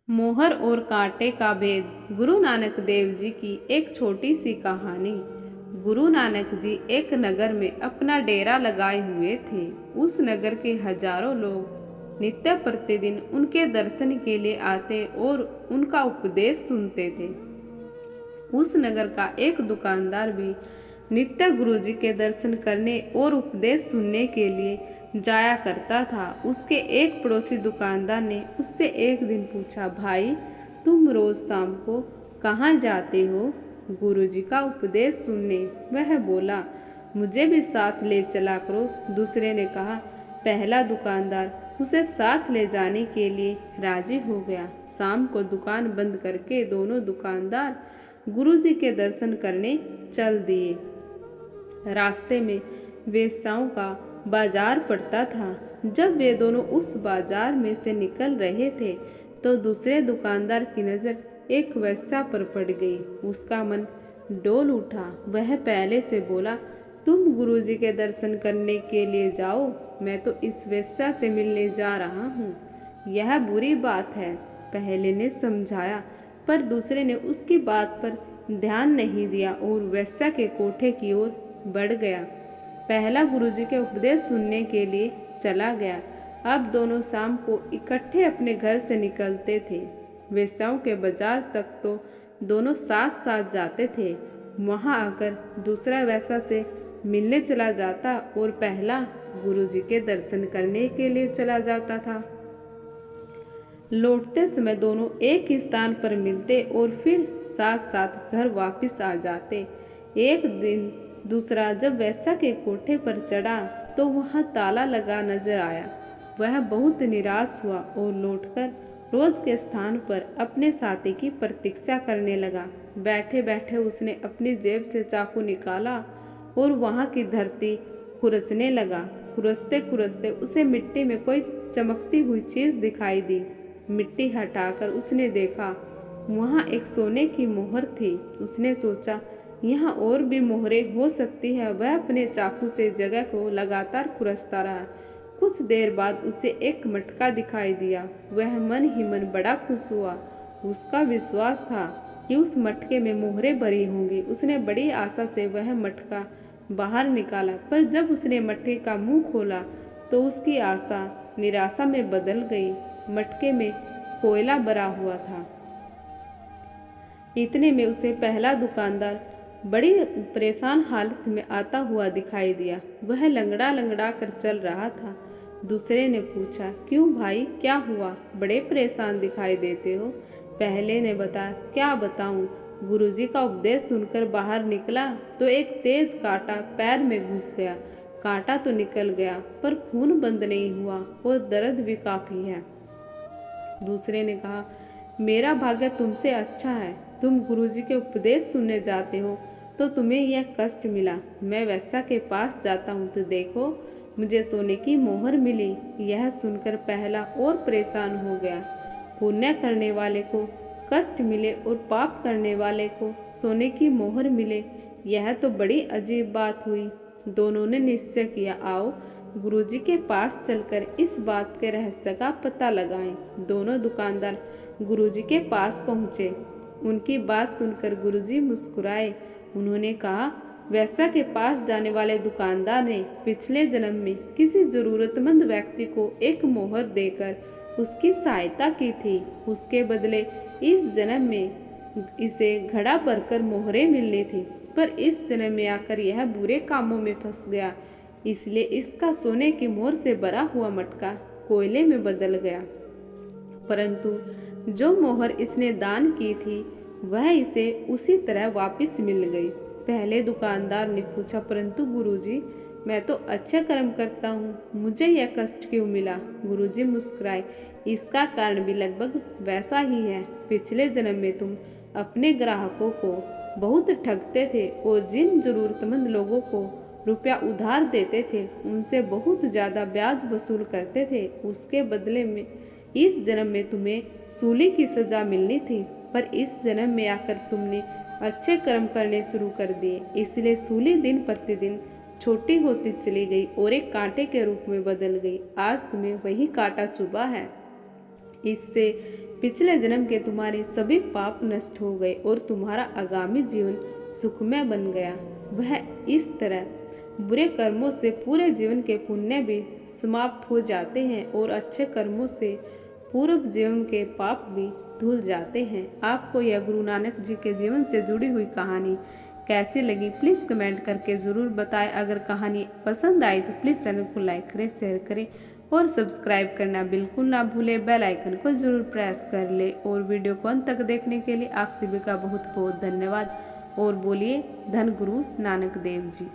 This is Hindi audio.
मोहर और कांटे का भेद। गुरु नानक देव जी की एक छोटी सी कहानी। गुरु नानक जी एक नगर में अपना डेरा लगाए हुए थे। उस नगर के हजारों लोग नित्य प्रतिदिन उनके दर्शन के लिए आते और उनका उपदेश सुनते थे। उस नगर का एक दुकानदार भी नित्य गुरु जी के दर्शन करने और उपदेश सुनने के लिए जाया करता था। उसके एक पड़ोसी दुकानदार ने उससे एक दिन पूछा, भाई तुम रोज शाम को कहाँ जाते हो? गुरुजी का उपदेश सुनने। वह बोला, मुझे भी साथ ले चला करो। दूसरे ने कहा। पहला दुकानदार उसे साथ ले जाने के लिए राजी हो गया। शाम को दुकान बंद करके दोनों दुकानदार गुरुजी के दर्शन करने चल दिए। रास्ते में वेश्याओं का बाजार पड़ता था। जब वे दोनों उस बाजार में से निकल रहे थे तो दूसरे दुकानदार की नज़र एक वेश्या पर पड़ गई। उसका मन डोल उठा। वह पहले से बोला, तुम गुरुजी के दर्शन करने के लिए जाओ, मैं तो इस वेश्या से मिलने जा रहा हूँ। यह बुरी बात है, पहले ने समझाया, पर दूसरे ने उसकी बात पर ध्यान नहीं दिया और वेश्या के कोठे की ओर बढ़ गया। पहला गुरुजी के उपदेश सुनने के लिए चला गया। अब दोनों शाम को इकट्ठे अपने घर से निकलते थे। वेश्याओं के बाजार तक तो दोनों साथ साथ जाते थे। वहां आकर दूसरा वेश्या से मिलने चला जाता और पहला गुरुजी के दर्शन करने के लिए चला जाता था। लौटते समय दोनों एक ही स्थान पर मिलते और फिर साथ साथ घर वापस आ जाते। एक दिन दूसरा जब वेश्या के कोठे पर चढ़ा तो वहां ताला लगा नजर आया। वह बहुत निराश हुआ और लौटकर रोज के स्थान पर अपने साथी की प्रतीक्षा करने लगा। बैठे बैठे उसने अपनी जेब से चाकू निकाला और वहां की धरती खुरचने लगा। खुरचते खुरचते उसे मिट्टी में कोई चमकती हुई चीज दिखाई दी। मिट्टी हटाकर उसने देखा, वहां एक सोने की मोहर थी। उसने सोचा, यहाँ और भी मोहरें हो सकती है। वह अपने चाकू से जगह को लगातार खुरचता रहा। कुछ देर बाद उसे एक मटका दिखाई दिया। वह मन ही मन बड़ा खुश हुआ। उसका विश्वास था कि उस मटके में मोहरें भरी होंगी। उसने बड़ी आशा से वह मटका बाहर निकाला, पर जब उसने मटके का मुंह खोला तो उसकी आशा निराशा में बदल गई। मटके में कोयला भरा हुआ था। इतने में उसे पहला दुकानदार बड़ी परेशान हालत में आता हुआ दिखाई दिया। वह लंगड़ा लंगड़ा कर चल रहा था। दूसरे ने पूछा, क्यों भाई, क्या हुआ? बड़े परेशान दिखाई देते हो। पहले ने बताया, क्या बताऊं? गुरुजी का उपदेश सुनकर बाहर निकला तो एक तेज कांटा पैर में घुस गया। कांटा तो निकल गया पर खून बंद नहीं हुआ और दर्द भी काफी है। दूसरे ने कहा, मेरा भाग्य तुमसे अच्छा है। तुम गुरुजी के उपदेश सुनने जाते हो तो तुम्हें यह कष्ट मिला। मैं वैसा के पास जाता हूँ तो देखो, मुझे सोने की मोहर मिली। यह सुनकर पहला और परेशान हो गया। पुण्य करने वाले को कष्ट मिले और पाप करने वाले को सोने की मोहर मिले, यह तो बड़ी अजीब बात हुई। दोनों ने निश्चय किया, आओ गुरुजी के पास चलकर इस बात के रहस्य का पता लगाएं। दोनों दुकानदार गुरुजी के पास पहुँचे। उनकी बात सुनकर गुरुजी मुस्कुराए। उन्होंने कहा, वैसा के पास जाने वाले दुकानदार ने पिछले जन्म में किसी जरूरतमंद व्यक्ति को एक मोहर देकर उसकी सहायता की थी। उसके बदले इस जन्म में इसे घड़ा भरकर मोहरें मिलनी थी, पर इस जन्म में आकर यह बुरे कामों में फंस गया, इसलिए इसका सोने की मोहर से भरा हुआ मटका कोयले में बदल गया। परंतु जो मोहर इसने दान की थी वह इसे उसी तरह वापस मिल गई। पहले दुकानदार ने पूछा, परंतु गुरुजी, मैं तो अच्छे कर्म करता हूँ, मुझे यह कष्ट क्यों मिला? गुरुजी मुस्कुराए, इसका कारण भी लगभग वैसा ही है। पिछले जन्म में तुम अपने ग्राहकों को बहुत ठगते थे और जिन जरूरतमंद लोगों को रुपया उधार देते थे उनसे बहुत ज्यादा ब्याज वसूल करते थे। उसके बदले में इस जन्म में तुम्हें सूली की सजा मिलनी थी, पर इस जन्म में आकर तुमने अच्छे कर्म करने शुरू कर दिए, इसलिए सूली दिन प्रतिदिन छोटी होती चली गई और एक कांटे के रूप में बदल गई। आज तुम्हें वही कांटा चुभा है। इससे पिछले जन्म के तुम्हारे सभी पाप नष्ट हो गए और तुम्हारा आगामी जीवन सुखमय बन गया। वह इस तरह बुरे कर्मों से पूरे जीवन के पुण्य भी समाप्त हो जाते हैं और अच्छे कर्मों से पूर्व जीवन के पाप भी धुल जाते हैं। आपको यह गुरु नानक जी के जीवन से जुड़ी हुई कहानी कैसी लगी प्लीज़ कमेंट करके ज़रूर बताएं। अगर कहानी पसंद आई तो प्लीज़ चैनल को लाइक करें, शेयर करें और सब्सक्राइब करना बिल्कुल ना भूलें। बेल आइकन को ज़रूर प्रेस कर ले और वीडियो को अंत तक देखने के लिए आप सभी का बहुत बहुत धन्यवाद। और बोलिए धन गुरु नानक देव जी।